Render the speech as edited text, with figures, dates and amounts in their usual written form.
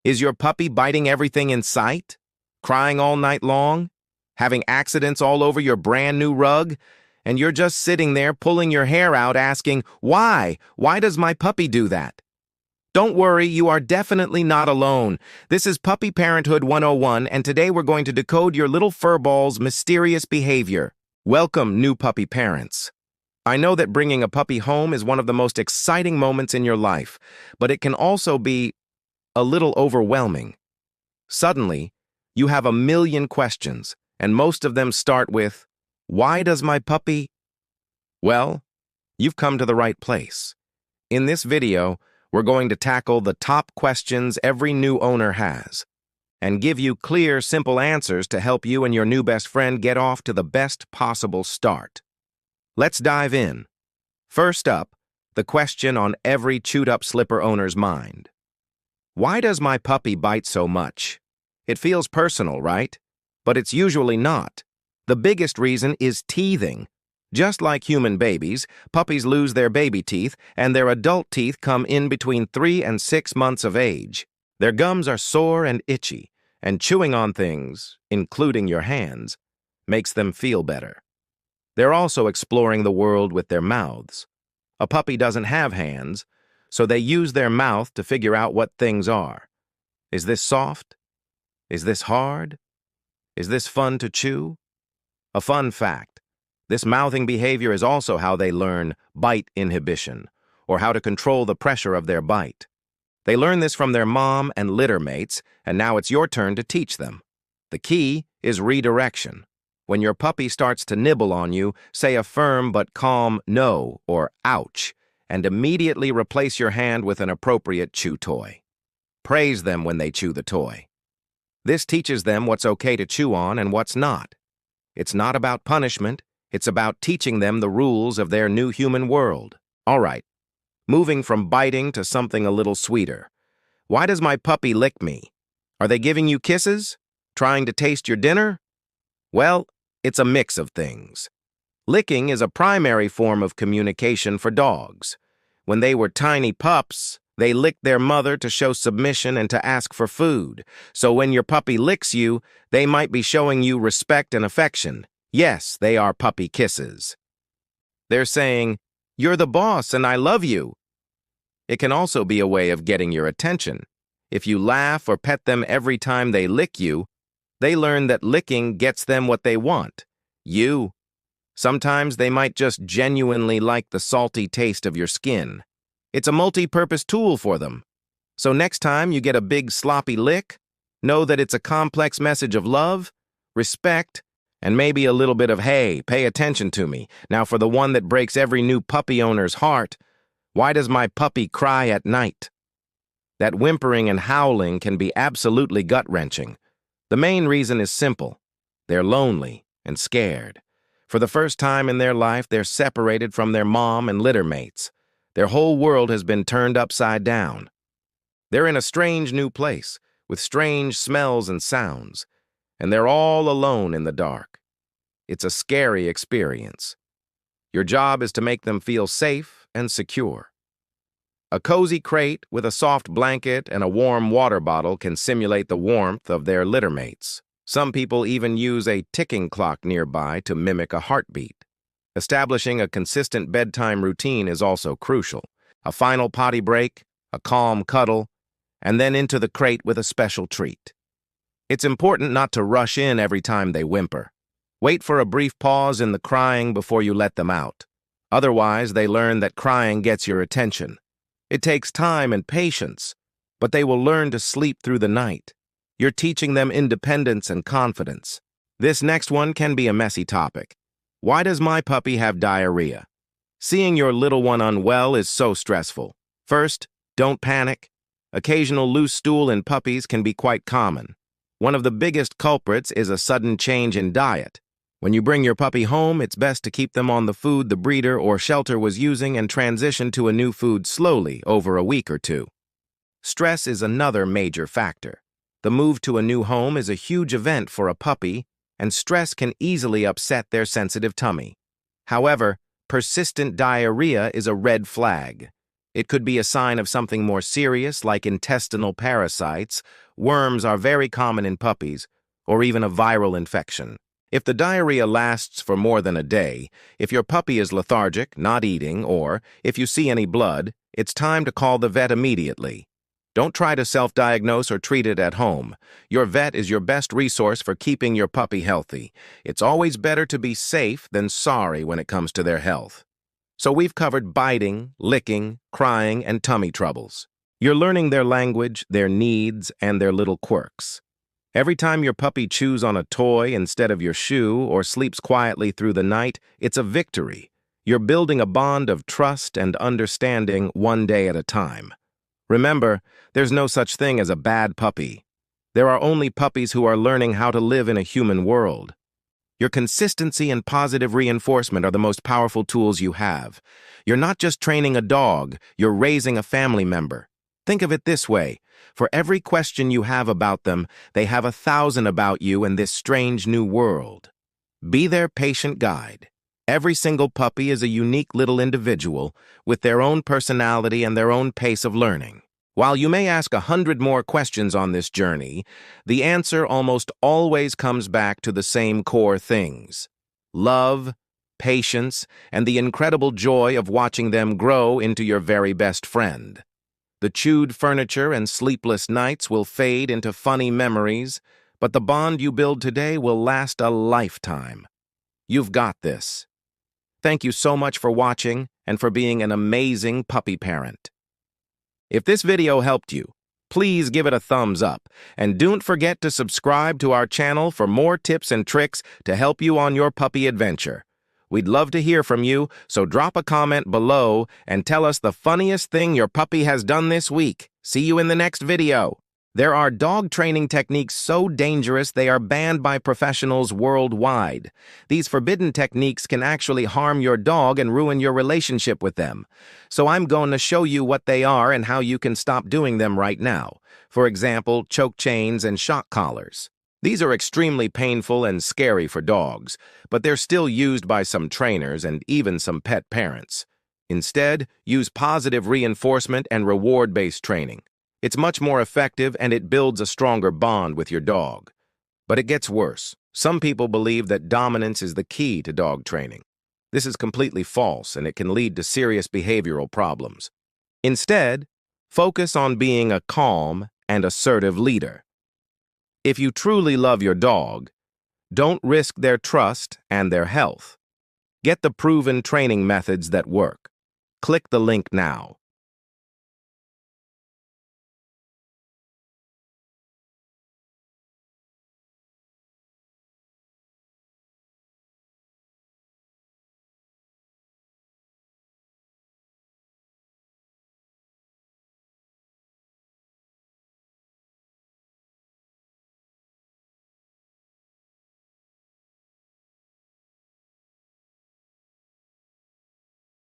Is your puppy biting everything in sight? Crying all night long? Having accidents all over your brand new rug? And you're just sitting there pulling your hair out asking, why? Why does my puppy do that? Don't worry, you are definitely not alone. This is Puppy Parenthood 101, and today we're going to decode your little furball's mysterious behavior. Welcome, new puppy parents. I know that bringing a puppy home is one of the most exciting moments in your life, but it can also be a little overwhelming. Suddenly, you have a million questions, and most of them start with, why does my puppy? Well, you've come to the right place. In this video, we're going to tackle the top questions every new owner has and give you clear, simple answers to help you and your new best friend get off to the best possible start. Let's dive in. First up, the question on every chewed-up slipper owner's mind. Why does my puppy bite so much? It feels personal, right? But it's usually not. The biggest reason is teething. Just like human babies, puppies lose their baby teeth, and their adult teeth come in between 3 and 6 months of age. Their gums are sore and itchy, and chewing on things, including your hands, makes them feel better. They're also exploring the world with their mouths. A puppy doesn't have hands, so they use their mouth to figure out what things are. Is this soft? Is this hard? Is this fun to chew? A fun fact. This mouthing behavior is also how they learn bite inhibition, or how to control the pressure of their bite. They learn this from their mom and litter mates, and now it's your turn to teach them. The key is redirection. When your puppy starts to nibble on you, say a firm but calm no or ouch, and immediately replace your hand with an appropriate chew toy. Praise them when they chew the toy. This teaches them what's okay to chew on and what's not. It's not about punishment. It's about teaching them the rules of their new human world. All right, moving from biting to something a little sweeter. Why does my puppy lick me? Are they giving you kisses? Trying to taste your dinner? Well, it's a mix of things. Licking is a primary form of communication for dogs. When they were tiny pups, they licked their mother to show submission and to ask for food. So when your puppy licks you, they might be showing you respect and affection. Yes, they are puppy kisses. They're saying, "You're the boss and I love you." It can also be a way of getting your attention. If you laugh or pet them every time they lick you, they learn that licking gets them what they want, you. Sometimes they might just genuinely like the salty taste of your skin. It's a multi-purpose tool for them. So next time you get a big sloppy lick, know that it's a complex message of love, respect, and maybe a little bit of, hey, pay attention to me. Now for the one that breaks every new puppy owner's heart, why does my puppy cry at night? That whimpering and howling can be absolutely gut-wrenching. The main reason is simple. They're lonely and scared. For the first time in their life, they're separated from their mom and litter mates. Their whole world has been turned upside down. They're in a strange new place, with strange smells and sounds, and they're all alone in the dark. It's a scary experience. Your job is to make them feel safe and secure. A cozy crate with a soft blanket and a warm water bottle can simulate the warmth of their litter mates. Some people even use a ticking clock nearby to mimic a heartbeat. Establishing a consistent bedtime routine is also crucial. A final potty break, a calm cuddle, and then into the crate with a special treat. It's important not to rush in every time they whimper. Wait for a brief pause in the crying before you let them out. Otherwise, they learn that crying gets your attention. It takes time and patience, but they will learn to sleep through the night. You're teaching them independence and confidence. This next one can be a messy topic. Why does my puppy have diarrhea? Seeing your little one unwell is so stressful. First, don't panic. Occasional loose stool in puppies can be quite common. One of the biggest culprits is a sudden change in diet. When you bring your puppy home, it's best to keep them on the food the breeder or shelter was using and transition to a new food slowly over a week or two. Stress is another major factor. The move to a new home is a huge event for a puppy, and stress can easily upset their sensitive tummy. However, persistent diarrhea is a red flag. It could be a sign of something more serious, like intestinal parasites. Worms are very common in puppies, or even a viral infection. If the diarrhea lasts for more than a day, if your puppy is lethargic, not eating, or if you see any blood, it's time to call the vet immediately. Don't try to self-diagnose or treat it at home. Your vet is your best resource for keeping your puppy healthy. It's always better to be safe than sorry when it comes to their health. So we've covered biting, licking, crying, and tummy troubles. You're learning their language, their needs, and their little quirks. Every time your puppy chews on a toy instead of your shoe or sleeps quietly through the night, it's a victory. You're building a bond of trust and understanding one day at a time. Remember, there's no such thing as a bad puppy. There are only puppies who are learning how to live in a human world. Your consistency and positive reinforcement are the most powerful tools you have. You're not just training a dog, you're raising a family member. Think of it this way. For every question you have about them, they have 1,000 about you in this strange new world. Be their patient guide. Every single puppy is a unique little individual with their own personality and their own pace of learning. While you may ask 100 more questions on this journey, the answer almost always comes back to the same core things: love, patience, and the incredible joy of watching them grow into your very best friend. The chewed furniture and sleepless nights will fade into funny memories, but the bond you build today will last a lifetime. You've got this. Thank you so much for watching and for being an amazing puppy parent. If this video helped you, please give it a thumbs up, and don't forget to subscribe to our channel for more tips and tricks to help you on your puppy adventure. We'd love to hear from you, so drop a comment below and tell us the funniest thing your puppy has done this week. See you in the next video. There are dog training techniques so dangerous they are banned by professionals worldwide. These forbidden techniques can actually harm your dog and ruin your relationship with them. So I'm going to show you what they are and how you can stop doing them right now. For example, choke chains and shock collars. These are extremely painful and scary for dogs, but they're still used by some trainers and even some pet parents. Instead, use positive reinforcement and reward-based training. It's much more effective and it builds a stronger bond with your dog. But it gets worse. Some people believe that dominance is the key to dog training. This is completely false and it can lead to serious behavioral problems. Instead, focus on being a calm and assertive leader. If you truly love your dog, don't risk their trust and their health. Get the proven training methods that work. Click the link now.